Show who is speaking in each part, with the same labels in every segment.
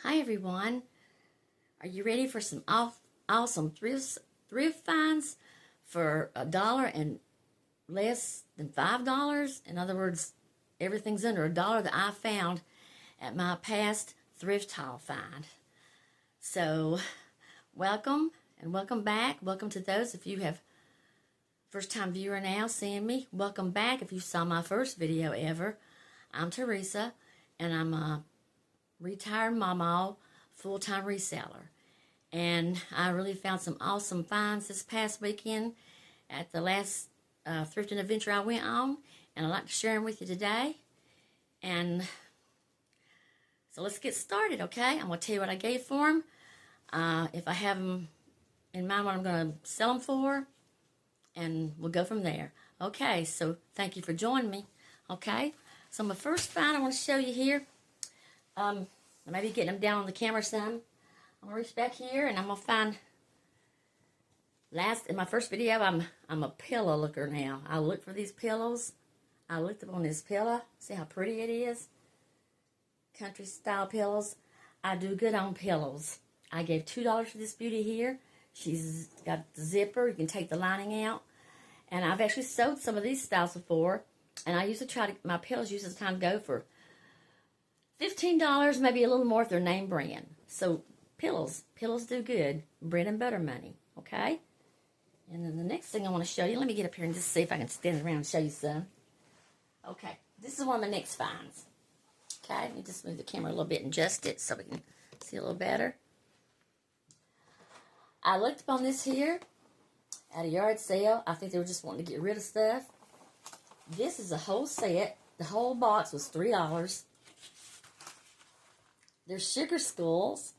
Speaker 1: Hi everyone, are you ready for some awesome thrift finds for $1 and less than $5? In other words, everything's under $1 that I found at my past thrift haul find. So, welcome and welcome back. Welcome to those if you have first time viewer now seeing me. Welcome back if you saw my first video ever. I'm Teresa and I'm a retired mama, full-time reseller, and I really found some awesome finds this past weekend at the last thrifting adventure I went on, and I'd like to share them with you today. And so let's get started, okay? I'm going to tell you what I gave for them, if I have them in mind what I'm going to sell them for, and we'll go from there. Okay, so thank you for joining me, okay? So my first find I want to show you here, maybe getting them down on the camera some. I'm gonna reach back here and I'm gonna find. In my first video, I'm a pillow looker now. I look for these pillows. I looked up on this pillow. See how pretty it is? Country style pillows. I do good on pillows. I gave $2 for this beauty here. She's got the zipper. You can take the lining out. And I've actually sewed some of these styles before. And I usually my pillows usually kind of go for $15, maybe a little more if they're name brand. So pillows do good. Bread and butter money, okay? And then the next thing I want to show you, let me get up here and just see if I can stand around and show you some. Okay, this is one of my next finds. Okay, let me just move the camera a little bit and adjust it so we can see a little better. I looked up on this here at a yard sale. I think they were just wanting to get rid of stuff. This is a whole set. The whole box was $3. They're sugar skulls,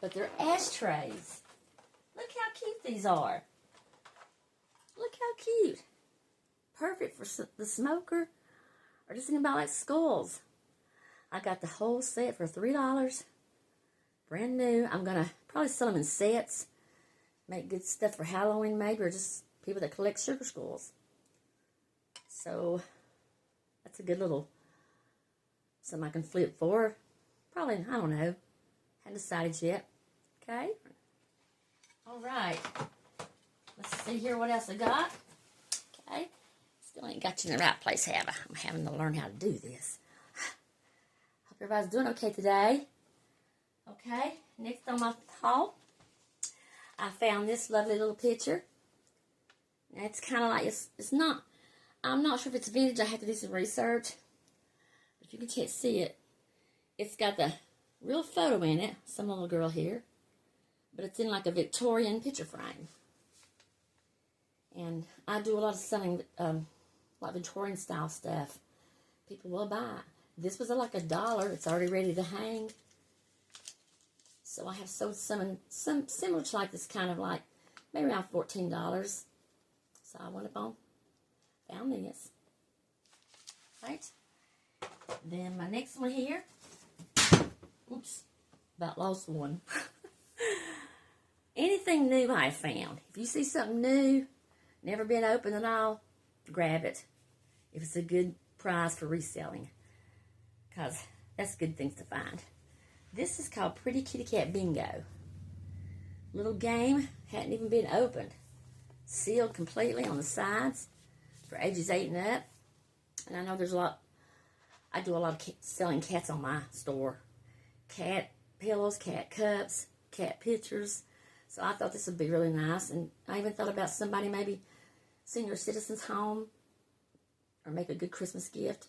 Speaker 1: but they're ashtrays. Look how cute these are. Look how cute. Perfect for the smoker or just thinking about like skulls. I got the whole set for $3. Brand new. I'm going to probably sell them in sets. Make good stuff for Halloween maybe, or just people that collect sugar skulls. So that's a good little something I can flip for. Probably, I don't know. Haven't decided yet. Okay. All right. Let's see here what else I got. Okay. Still ain't got you in the right place, have I? I'm having to learn how to do this. Hope everybody's doing okay today. Okay. Next on my haul, I found this lovely little picture. Now it's kind of like, it's not, I'm not sure if it's vintage. I have to do some research. If you can't see it, it's got the real photo in it, some little girl here, but it's in like a Victorian picture frame. And I do a lot of selling, like Victorian style stuff. People will buy it. This was like $1. It's already ready to hang. So I have sold some similar to like this, kind of like maybe around $14. So I went up on, found this. Right. Then my next one here, oops, about lost one. Anything new I found. If you see something new, never been opened at all, grab it. If it's a good price for reselling. Because that's good things to find. This is called Pretty Kitty Cat Bingo. Little game, hadn't even been opened. Sealed completely on the sides for ages 8 and up. And I know there's a lot. I do a lot of selling cats on my store. Cat pillows, cat cups, cat pictures. So I thought this would be really nice. And I even thought about somebody maybe senior citizens home or make a good Christmas gift.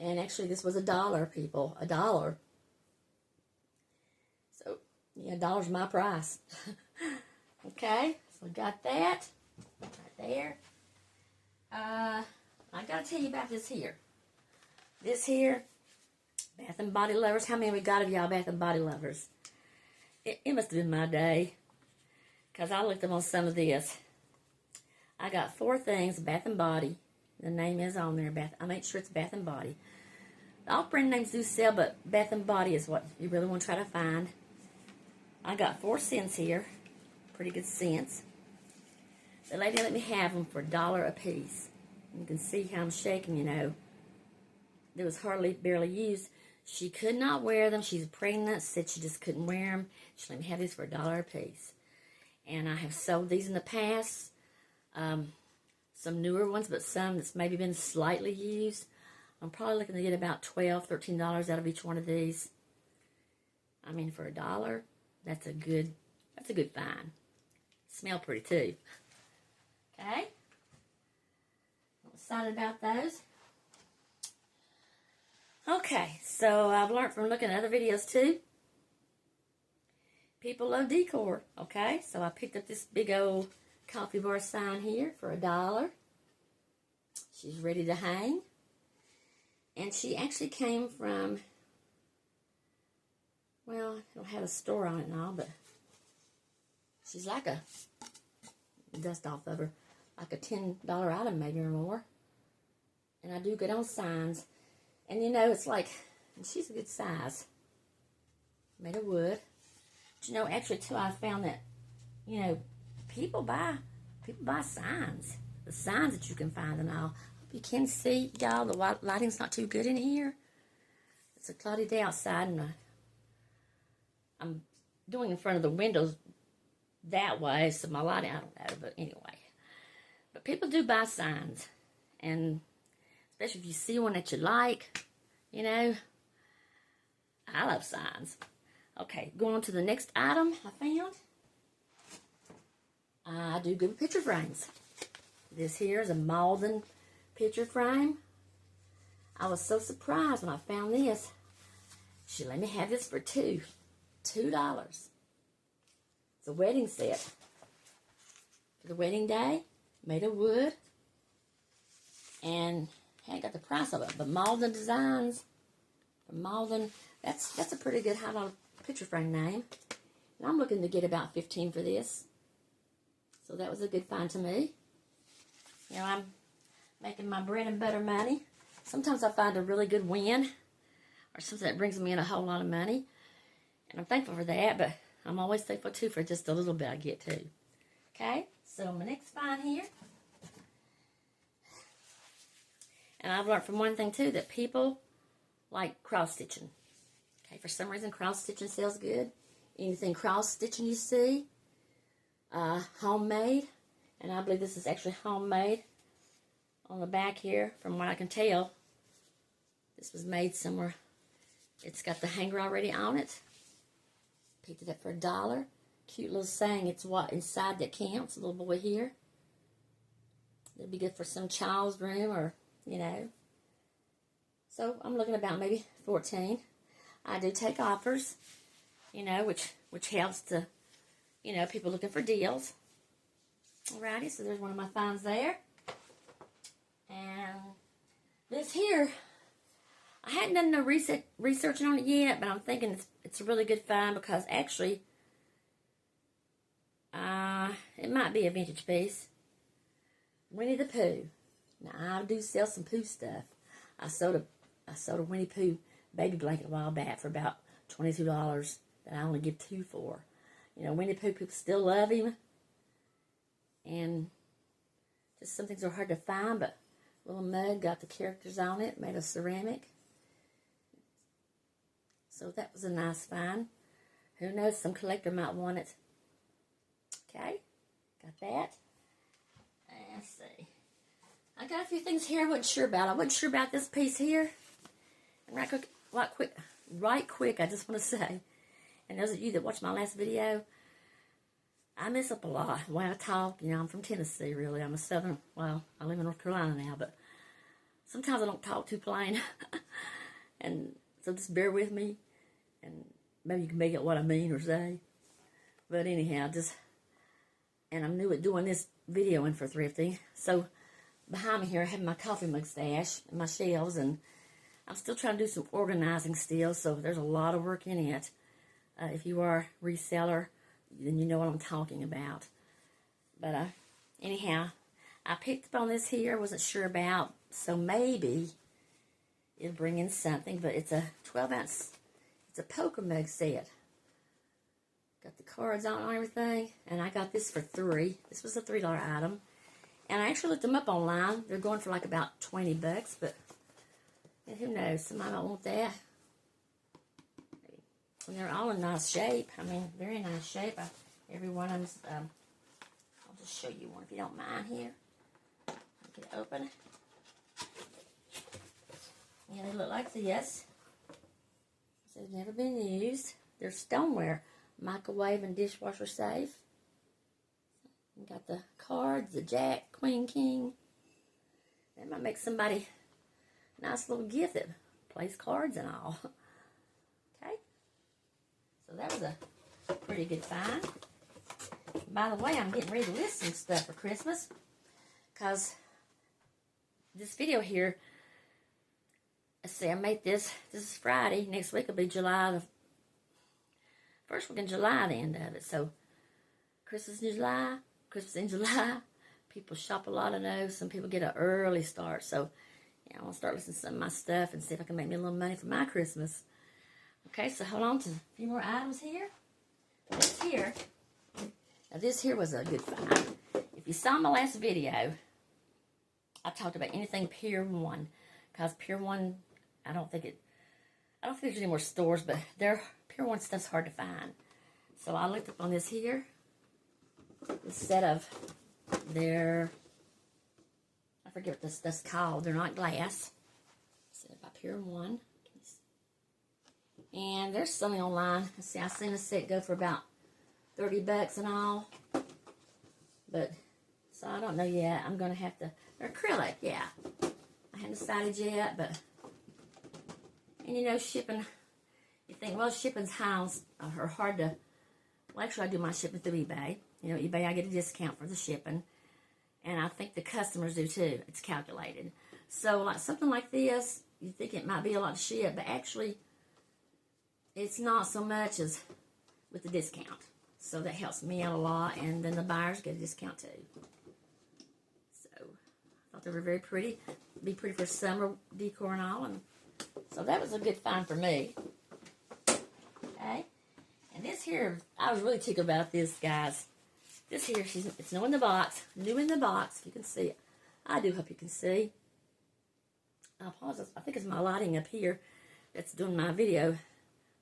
Speaker 1: And actually this was $1, people. $1. So, yeah, $1's my price. Okay, so I got that right there. I got to tell you about this here. This here, Bath and Body Lovers. How many we got of y'all Bath and Body Lovers? It must have been my day, because I looked up on some of this. I got 4 things, Bath and Body. The name is on there. I make sure it's Bath and Body. All brand names do sell, but Bath and Body is what you really want to try to find. I got 4 scents here. Pretty good scents. The lady let me have them for $1 a piece. You can see how I'm shaking, you know. There was barely used. She could not wear them. She's pregnant, said she just couldn't wear them. She let me have these for $1 a piece. And I have sold these in the past. Some newer ones, but some that's maybe been slightly used. I'm probably looking to get about $12, $13 out of each one of these. I mean, for $1, that's a good find. Smell pretty too. Okay. I'm excited about those. Okay, so I've learned from looking at other videos too. People love decor, okay? So I picked up this big old coffee bar sign here for $1. She's ready to hang. And she actually came from, well, it don't have a store on it and all, but she's like a, dust off of her, like a $10 item maybe or more. And I do good on signs. And you know, it's like, and she's a good size. Made of wood. But you know, actually too, I found that, you know, people buy signs. The signs that you can find and all. Hope you can see, y'all. The lighting's not too good in here. It's a cloudy day outside, and I'm doing in front of the windows that way, so my lighting, I don't know, but anyway. But people do buy signs, and especially if you see one that you like, you know. I love signs. Okay, going on to the next item I found. I do good with picture frames. This here is a Malden picture frame. I was so surprised when I found this. She let me have this for $2. It's a wedding set. For the wedding day, made of wood. And I ain't got the price of it, but Malden Designs. Malden, that's a pretty good high-dollar picture frame name. And I'm looking to get about $15 for this. So that was a good find to me. You know, I'm making my bread and butter money. Sometimes I find a really good win or something that brings me in a whole lot of money. And I'm thankful for that, but I'm always thankful, too, for just a little bit I get, too. Okay, so my next find here. And I've learned from one thing, too, that people like cross-stitching. Okay, for some reason, cross-stitching sells good. Anything cross-stitching you see, homemade. And I believe this is actually homemade on the back here, from what I can tell. This was made somewhere. It's got the hanger already on it. Picked it up for $1. Cute little saying, it's what inside that counts. A little boy here. It'd be good for some child's room or, you know. So I'm looking about maybe $14. I do take offers, you know, which helps to, you know, people looking for deals. Alrighty, so there's one of my finds there. And this here, I hadn't done no researching on it yet, but I'm thinking it's a really good find because actually, it might be a vintage piece. Winnie the Pooh. Now, I do sell some Pooh stuff. I sold a Winnie Pooh baby blanket a while back for about $22 that I only give $2 for. You know, Winnie the Pooh, people still love him. And just some things are hard to find, but little mug got the characters on it, made of ceramic. So that was a nice find. Who knows, some collector might want it. Okay, got that. Let's see. I got a few things here I wasn't sure about. I wasn't sure about this piece here. And right quick, I just want to say, and those of you that watched my last video, I mess up a lot when I talk. You know, I'm from Tennessee, really. I'm a southern, well, I live in North Carolina now, but sometimes I don't talk too plain. And so just bear with me, and maybe you can make out what I mean or say. But anyhow, and I'm new at doing this videoing for thrifting. So behind me here, I have my coffee mug stash and my shelves, and I'm still trying to do some organizing still, so there's a lot of work in it. If you are a reseller, then you know what I'm talking about. But anyhow, I picked up on this here, wasn't sure about, so maybe it'll bring in something, but it's a 12-ounce, it's a poker mug set. Got the cards on and everything, and I got this for $3. This was a $3 item. And I actually looked them up online. They're going for like about $20, but and who knows, somebody might want that. And they're all in nice shape. I mean, very nice shape. Every one of them's, I'll just show you one if you don't mind here. Get it open. Yeah, they look like this. They've never been used. They're stoneware. Microwave and dishwasher safe. You got the cards, the jack, queen, king. That might make somebody a nice little gift that plays cards and all. Okay. So that was a pretty good find. By the way, I'm getting ready to list some stuff for Christmas. Because this video here, let's see, I made this is Friday. Next week will be July, the first week in July, the end of it. So, Christmas in July. People shop a lot, I know. Some people get an early start. So, yeah, I want to start listening to some of my stuff and see if I can make me a little money for my Christmas. Okay, so hold on to a few more items here. This here was a good find. If you saw my last video, I talked about anything Pier 1. Because Pier 1, I don't think there's any more stores, but Pier 1 stuff's hard to find. So I looked up on this here. This set of I forget what this stuff's called. They're not glass. Set by Pier 1. And they're selling online. Let's see, I've seen a set go for about $30 and all. But, so I don't know yet. I'm going to have to, they're acrylic, yeah. I haven't decided yet, but, and you know, shipping, you think, well, shipping's high or hard to, well, actually, I do my shipping through eBay. You know, eBay, I get a discount for the shipping, and I think the customers do too. It's calculated. So, like something like this, you think it might be a lot to ship, but actually, it's not so much as with the discount. So, that helps me out a lot, and then the buyers get a discount too. So, I thought they were very pretty. Be pretty for summer decor and all, and so that was a good find for me. Okay, and this here, I was really tickled about this, guys. This here, it's new in the box, if you can see it. I do hope you can see. I apologize, I think it's my lighting up here that's doing my video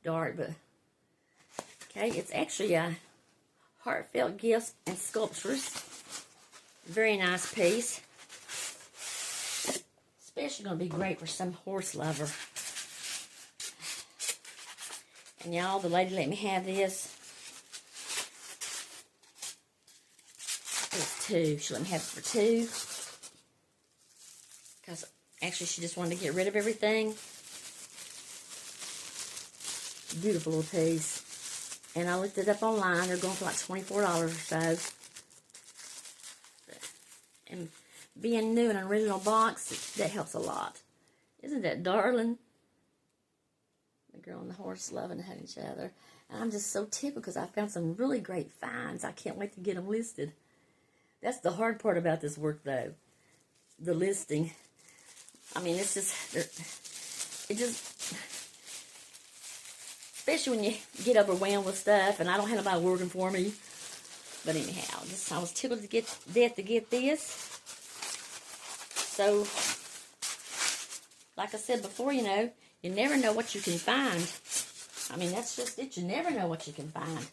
Speaker 1: dark, but okay, it's actually a heartfelt gifts and sculptures. Very nice piece. Especially going to be great for some horse lover. And y'all, the lady let me have this. It's 2. She let me have it for 2. Because actually she just wanted to get rid of everything. Beautiful little piece. And I looked it up online. They're going for like $24 or so. And being new in an original box, that helps a lot. Isn't that darling? The girl and the horse loving to have each other. And I'm just so tickled because I found some really great finds. I can't wait to get them listed. That's the hard part about this work, though. The listing. I mean, it's just, especially when you get overwhelmed with stuff, and I don't have nobody working for me. But anyhow, I was tickled to get this. So, like I said before, you know, you never know what you can find. I mean, that's just it. You never know what you can find.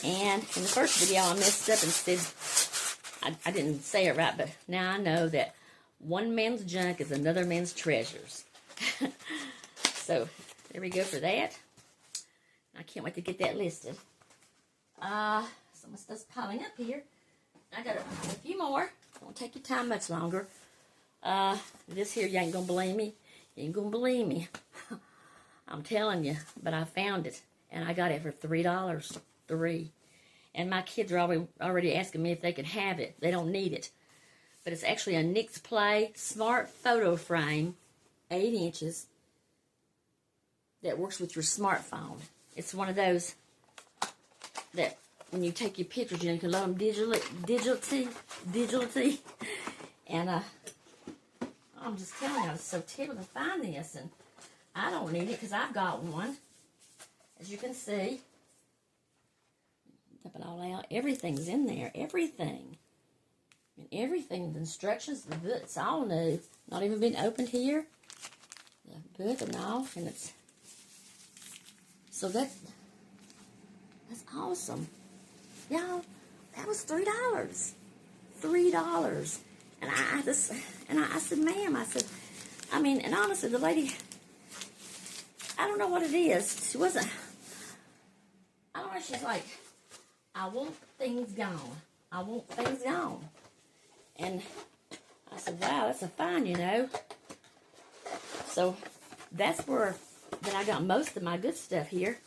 Speaker 1: And in the first video, I messed up and said, I didn't say it right, but now I know that one man's junk is another man's treasures. So, there we go for that. I can't wait to get that listed. So my stuff's piling up here. I got a few more. Don't take your time much longer. This here, you ain't gonna believe me. You ain't gonna believe me. I'm telling you, but I found it, and I got it for $3. 3. And my kids are already asking me if they could have it. They don't need it. But it's actually a Nix Play smart photo frame, 8 inches, that works with your smartphone. It's one of those that when you take your pictures, you know, you can load them digitally. And I'm just telling you, I was so tickled to find this, and I don't need it because I've got one. As you can see, dump it all out. Everything's in there. Everything. And everything. The instructions, the book, it's all new. Not even been opened here. The book and all, and it's So that's awesome. Y'all, that was $3. $3. And I said, ma'am, I said, I mean, and honestly, the lady, I don't know what it is. She wasn't, I don't know, she's like, I want things gone. I want things gone. And I said, wow, that's a fine, you know. So that's where that I got most of my good stuff here.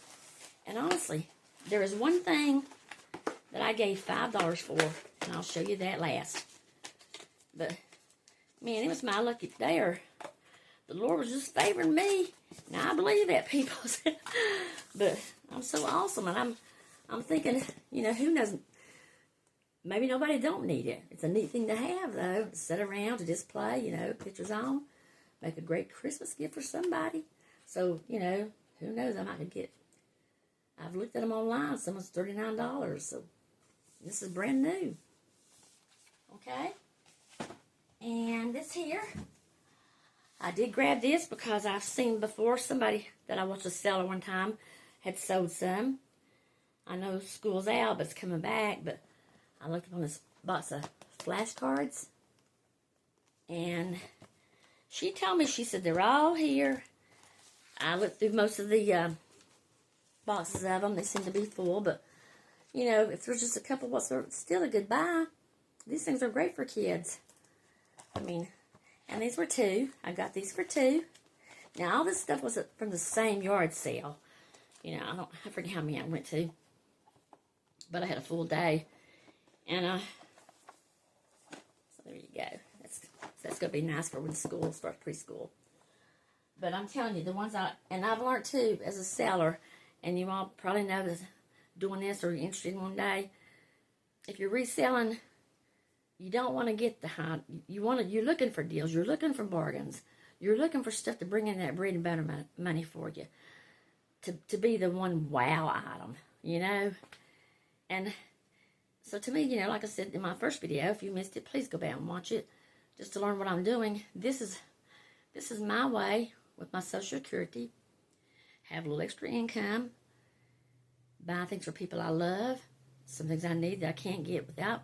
Speaker 1: And honestly, there is one thing that I gave $5 for, and I'll show you that last. But, man, it was my lucky day, or the Lord was just favoring me. Now, I believe that, people. But I'm so awesome, and I'm thinking, you know, who knows? Maybe nobody don't need it. It's a neat thing to have, though. To sit around, to display, you know, pictures on. Make a great Christmas gift for somebody. So, you know, who knows? I might get. I've looked at them online. Someone's $39. So, this is brand new. Okay? And this here, I did grab this because I've seen before somebody that I watched a seller one time had sold some. I know school's out, but it's coming back. But I looked up on this box of flashcards, and she told me, she said, they're all here. I looked through most of the boxes of them. They seem to be full, but, you know, if there's just a couple, what's still a good buy. These things are great for kids. I mean, and these were $2. I got these for $2. Now, all this stuff was from the same yard sale. You know, I forget how many I went to, but I had a full day. And, so there you go. That's going to be nice for when school starts, preschool. But I'm telling you, the ones and I've learned too, as a seller, and you all probably know this, doing this, or you're interested in one day, if you're reselling, you don't want to get the high, you're looking for deals, you're looking for bargains, you're looking for stuff to bring in that bread and butter money for you, to be the one wow item, you know. And so to me, you know, like I said in my first video, if you missed it, please go back and watch it, just to learn what I'm doing. This is my way with my Social Security, have a little extra income, buy things for people I love, some things I need that I can't get without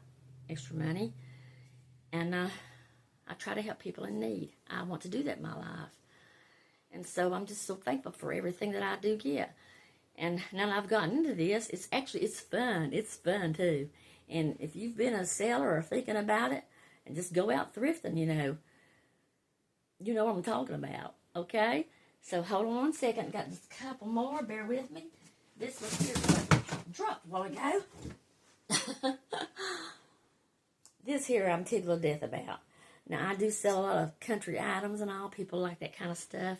Speaker 1: extra money, and I try to help people in need. I want to do that in my life, and so I'm just so thankful for everything that I do get. And now that I've gotten into this, it's fun. It's fun too. And if you've been a seller or thinking about it, and just go out thrifting, you know what I'm talking about, okay? So hold on one second. Got just a couple more. Bear with me. This one here dropped a while ago. This here I'm tickled to death about. Now, I do sell a lot of country items and all. People like that kind of stuff.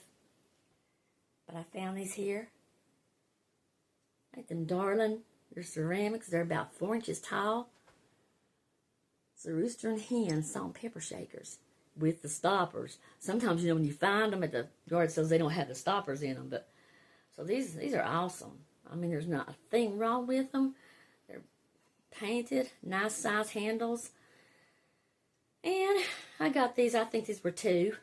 Speaker 1: But I found these here. Ain't them darling. They're ceramics. They're about 4 inches tall. It's a rooster and hen salt and pepper shakers with the stoppers. Sometimes, you know, when you find them at the yard sales, they don't have the stoppers in them. But so these are awesome. I mean, there's not a thing wrong with them. They're painted, nice size handles. And I got these. I think these were $2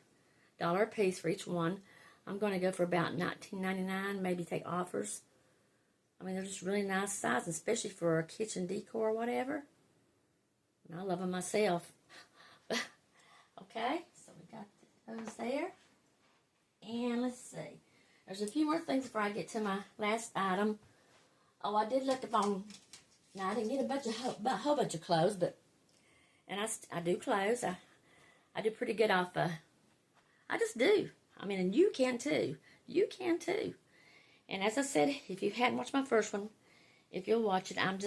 Speaker 1: a piece for each one. I'm going to go for about $19.99, maybe take offers. I mean, they're just really nice size, especially for a kitchen decor or whatever. And I love them myself. Okay, so we got those there. And let's see. There's a few more things before I get to my last item. Oh, I did look up on, now I didn't get a whole bunch of clothes, but, and I do clothes. I do pretty good off, I just do. I mean, and you can too. You can too. And as I said, if you hadn't watched my first one, if you'll watch it, I'm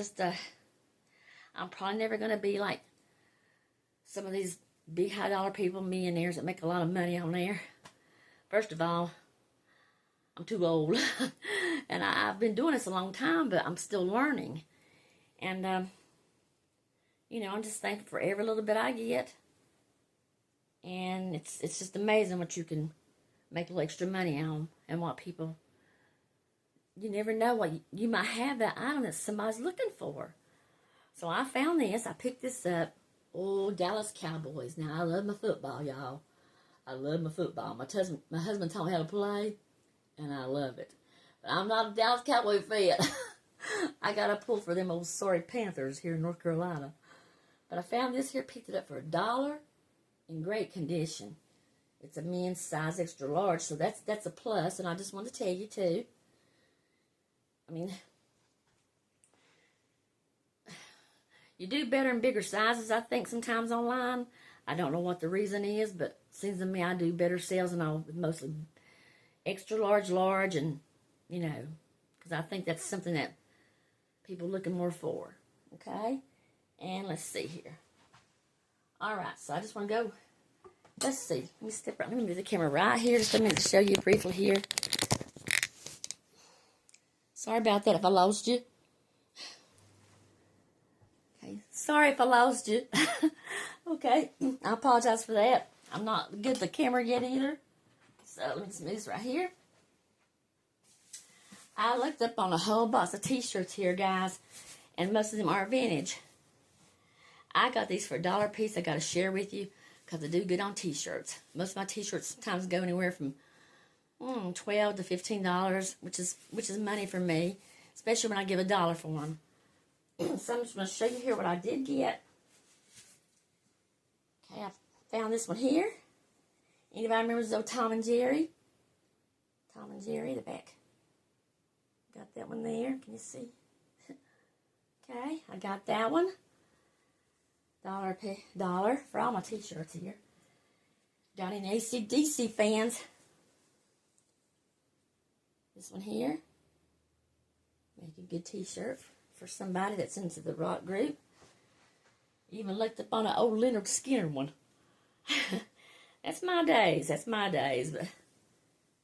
Speaker 1: probably never going to be like some of these big high dollar people, millionaires that make a lot of money on there. First of all, I'm too old. And I've been doing this a long time, but I'm still learning. And, you know, I'm just thankful for every little bit I get. And it's just amazing what you can make a little extra money on, and what people, you never know what you might have that item that somebody's looking for. So I found this. I picked this up. Oh, Dallas Cowboys. Now, I love my football, y'all. I love my football. My husband taught me how to play, and I love it. But I'm not a Dallas Cowboy fan. I got a pull for them old sorry Panthers here in North Carolina. But I found this here, picked it up for $1 in great condition. It's a men's size extra large, so that's a plus. And I just want to tell you too. I mean, you do better in bigger sizes, I think, sometimes online. I don't know what the reason is, but it seems to me I do better sales than all, mostly extra large, and, you know, because I think that's something that people are looking more for, okay? And let's see here. All right, so I just want to go, let's see. Let me step right, let me move the camera right here just a minute to show you briefly here. Sorry about that if I lost you. Okay, sorry if I lost you. Okay, I apologize for that. I'm not good at the camera yet either. So let me just move this right here. I looked up on a whole box of t-shirts here, guys, and most of them are vintage. I got these for $1 a piece. I got to share with you because they do good on t-shirts. Most of my t-shirts sometimes go anywhere from $12 to $15, which is money for me, especially when I give $1 for them. So I'm just going to show you here what I did get. Okay, I found this one here. Anybody remember those Tom and Jerry? Tom and Jerry, the back. Got that one there. Can you see? Okay, I got that one. $1 for all my t-shirts here. Got any AC/DC fans? This one here. Make a good t-shirt for somebody that's into the rock group. Even looked up on an old Leonard Skinner one. That's my days. But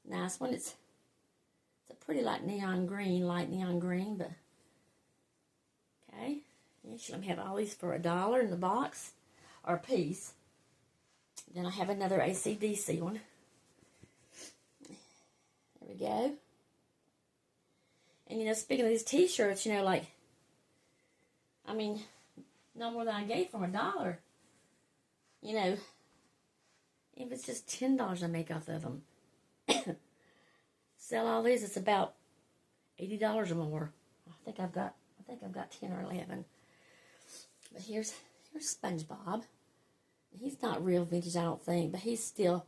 Speaker 1: nice one. It's a pretty light neon green, but okay. Let me have all these for $1 in the box or a piece. Then I have another AC/DC one. There we go. And, you know, speaking of these t-shirts, you know, like, I mean, no more than I gave for $1. You know, if it's just $10 I make off of them. Sell all these, it's about $80 or more. I think I've got 10 or 11. But here's SpongeBob. He's not real vintage, I don't think, but he's still,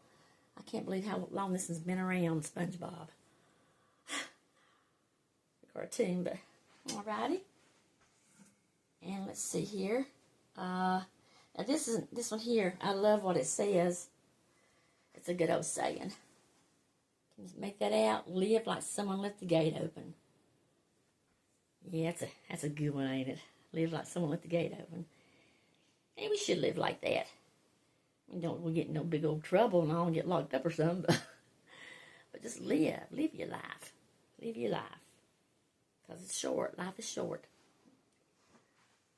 Speaker 1: I can't believe how long this has been around, SpongeBob. The cartoon, but alrighty. And let's see here. Now this one here, I love what it says. It's a good old saying. Can you make that out? Live like someone left the gate open. Yeah, that's a good one, ain't it? Live like someone left the gate open. Hey, we should live like that. We'll get in no big old trouble and all get locked up or something. But just live your life. Live your life. Because it's short. Life is short.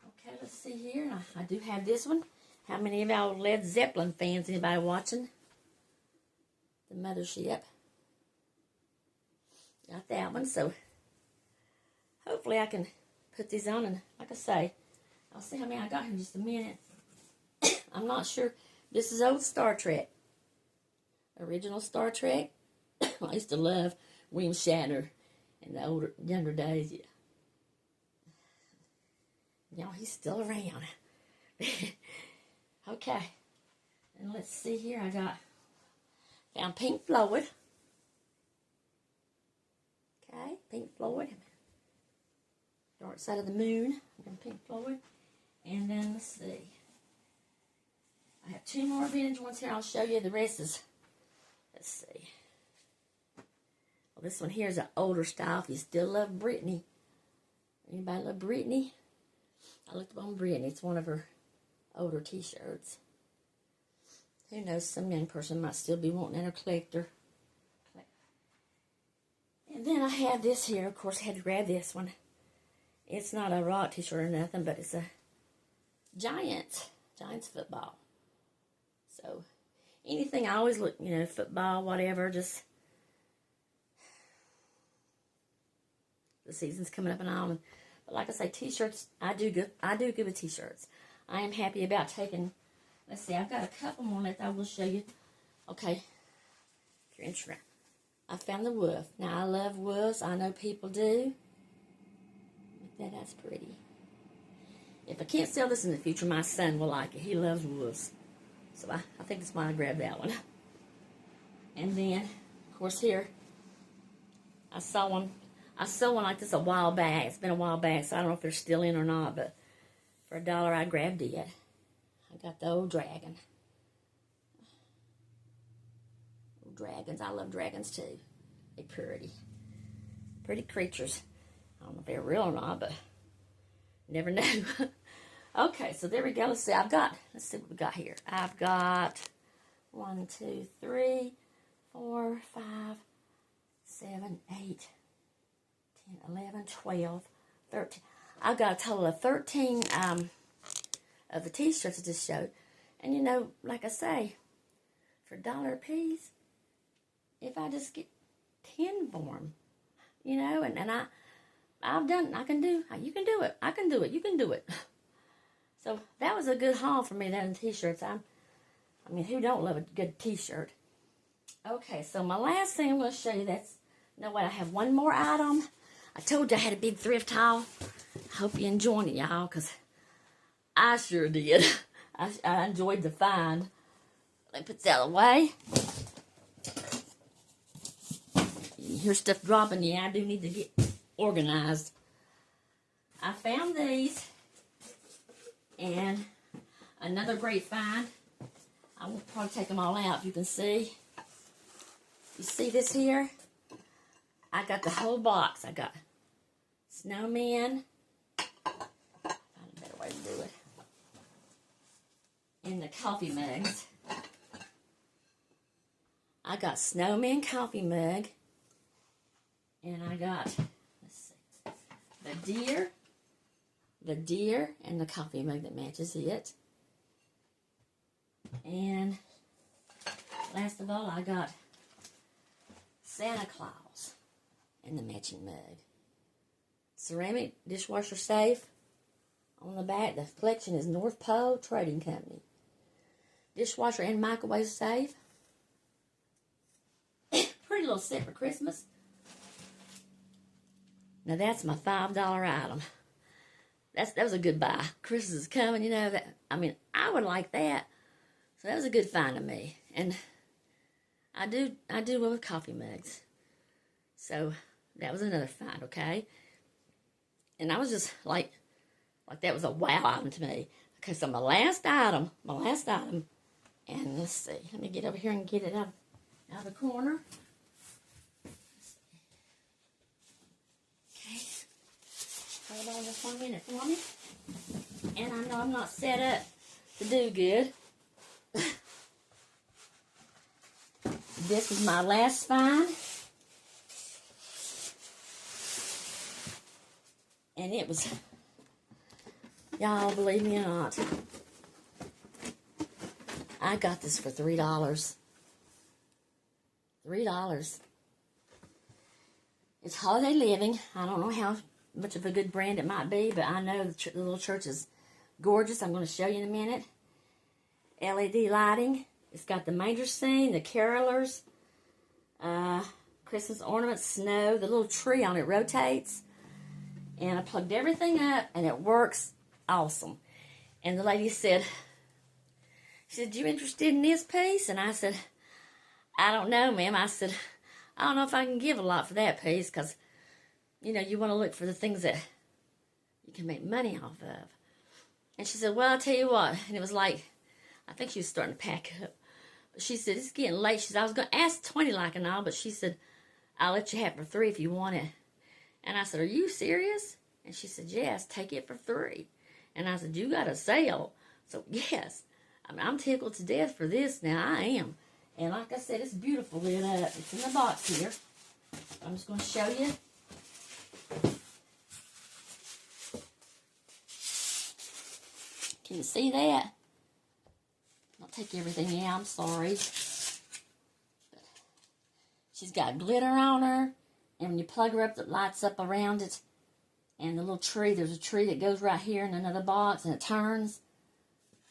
Speaker 1: Okay, let's see here. I do have this one. How many of y'all Led Zeppelin fans? Anybody watching? The Mothership. Got that one. So hopefully I can put these on. And like I say, I'll see how many I got here in just a minute. I'm not sure. This is old Star Trek. Original Star Trek. I used to love William Shatner in the younger days. Yeah. Y'all, he's still around. Okay. And let's see here. I found Pink Floyd. Okay, Pink Floyd. Dark Side of the Moon. And Pink Floyd. And then let's see. I have 2 more vintage ones here. I'll show you. The rest is, let's see. Well, this one here is an older style. If you still love Britney. Anybody love Britney? I looked up on Britney. It's one of her older t-shirts. Who knows, some young person might still be wanting a collector. And then I have this here. Of course, I had to grab this one. It's not a rock t-shirt or nothing, but it's a Giants football. So, anything, I always look, you know, football, whatever, just the season's coming up and all. But like I say, t-shirts, I do good with t-shirts. I am happy about taking, let's see, I've got a couple more left I will show you. Okay, if you're interested. I found the wolf. Now, I love wolves. I know people do. Look at that. That's pretty. If I can't sell this in the future, my son will like it. He loves wolves. So I think that's why I grabbed that one. And then, of course, here, I saw one like this a while back. It's been a while back, so I don't know if they're still in or not, but for $1, I grabbed it. I got the old dragon. Old dragons. I love dragons, too. They're pretty. Pretty creatures. I don't know if they're real or not, but never know. Okay, so there we go. Let's see what we got here. I've got 1, 2, 3, 4, 5, 7, 8, 10, 11, 12, 13. I've got a total of 13 of the t-shirts I just showed. And, you know, like I say, for $1 a piece, if I just get 10 for them, you know, and I've done, I can do, you can do it. I can do it. You can do it. So that was a good haul for me, that in t-shirts. I mean, who don't love a good t-shirt? Okay, so my last thing I'm going to show you, no wait, I have one more item. I told you I had a big thrift haul. I hope you enjoyed it, y'all, because I sure did. I enjoyed the find. Let me put that away. You hear stuff dropping. Yeah, I do need to get organized. I found these. And another great find. I will probably take them all out. You can see. You see this here? I got the whole box. I got snowman. Find a better way to do it. And the coffee mugs. I got snowman coffee mug. And I got, let's see, the deer and the coffee mug that matches it. And last of all, I got Santa Claus and the matching mug. Ceramic dishwasher safe. On the back, the collection is North Pole Trading Company. Dishwasher and microwave safe. Pretty little set for Christmas. Now that's my $5 item. That was a good buy. Christmas is coming, you know. I would like that. So that was a good find to me. And I do well with coffee mugs. So that was another find, okay? And I was just like that was a wow item to me. Okay, so my last item, and let's see. Let me get over here and get it out of the corner. Hold on just 1 minute for me. And I know I'm not set up to do good. This is my last find. And it was, y'all believe me or not, I got this for $3. $3. It's Holiday Living. I don't know how much of a good brand it might be, but I know the little church is gorgeous. I'm going to show you in a minute. LED lighting. It's got the manger scene, the carolers, Christmas ornaments, snow. The little tree on it rotates. And I plugged everything up, and it works awesome. And the lady said, you interested in this piece? And I said, I don't know, ma'am. I said, I don't know if I can give a lot for that piece, because you know, you want to look for the things that you can make money off of. And she said, well, I'll tell you what. And it was like, I think she was starting to pack up. But she said, it's getting late. She said, I was going to ask 20 like and all, but she said, I'll let you have it for $3 if you want it. And I said, are you serious? And she said, yes, take it for $3. And I said, you got a sale. So, yes. I'm tickled to death for this now. I am. And like I said, it's beautiful lit up. It's in the box here. I'm just going to show you. Can you see that? I'll take everything out. I'm sorry. But she's got glitter on her. And when you plug her up, it lights up around it. And the little tree, there's a tree that goes right here in another box. And it turns.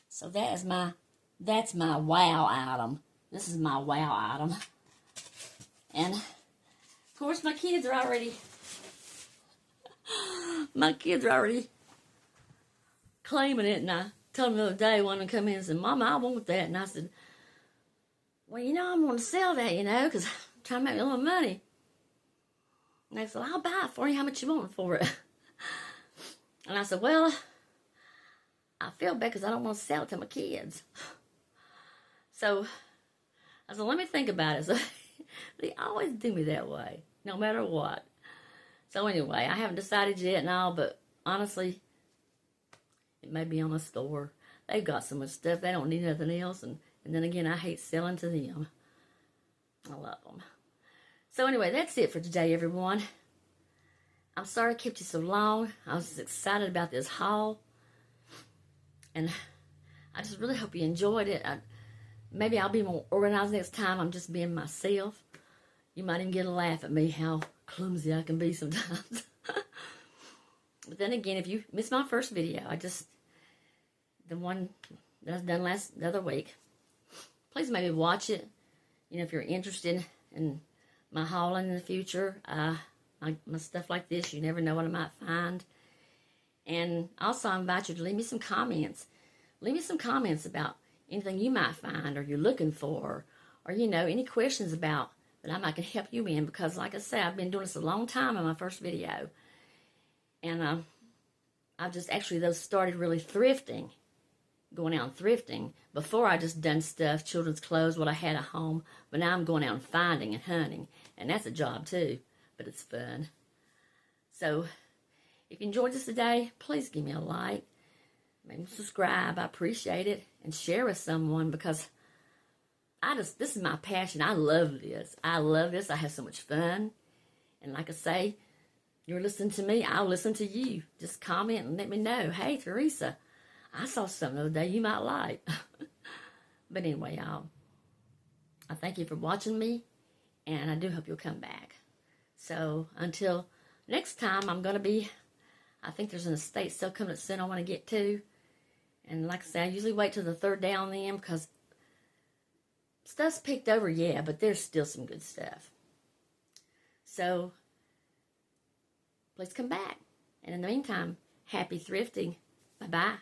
Speaker 1: So that's my wow item. This is my wow item. And course, my kids are already claiming it, and I told them the other day, one of them come in and said, Mama, I want that. And I said, well, I'm going to sell that, because I'm trying to make a little money. And they said, I'll buy it for you. How much you want for it? And I said, well, I feel bad because I don't want to sell it to my kids. So I said, let me think about it. So they always do me that way, no matter what. So anyway, I haven't decided yet and all, but honestly, it may be on the store. They've got so much stuff, they don't need nothing else. And then again, I hate selling to them. I love them. So anyway, that's it for today, everyone. I'm sorry I kept you so long. I was just excited about this haul. And I just really hope you enjoyed it. Maybe I'll be more organized next time. I'm just being myself. You might even get a laugh at me how clumsy I can be sometimes. But then again, if you missed my first video, the one that I've done the other week, please maybe watch it. If you're interested in my hauling in the future, my stuff like this, you never know what I might find. And also I invite you to leave me some comments. Leave me some comments about anything you might find or you're looking for, or any questions about that I might can help you in, because like I said, I've been doing this a long time in my first video. And I've just actually started really thrifting, going out and thrifting. Before I just done stuff, children's clothes, what I had at home, but now I'm going out and finding and hunting, and that's a job too, but it's fun. So if you enjoyed this today, please give me a like, maybe subscribe, I appreciate it, and share with someone, because this is my passion. I love this. I have so much fun. And like I say, you're listening to me, I'll listen to you. Just comment and let me know, hey, Teresa, I saw something the other day you might like. But anyway, y'all, I thank you for watching me, and I do hope you'll come back. So until next time, I think there's an estate sale coming up soon I want to get to. And like I say, I usually wait till the third day on them, because stuff's picked over, yeah, but there's still some good stuff. So please come back. And in the meantime, happy thrifting. Bye-bye.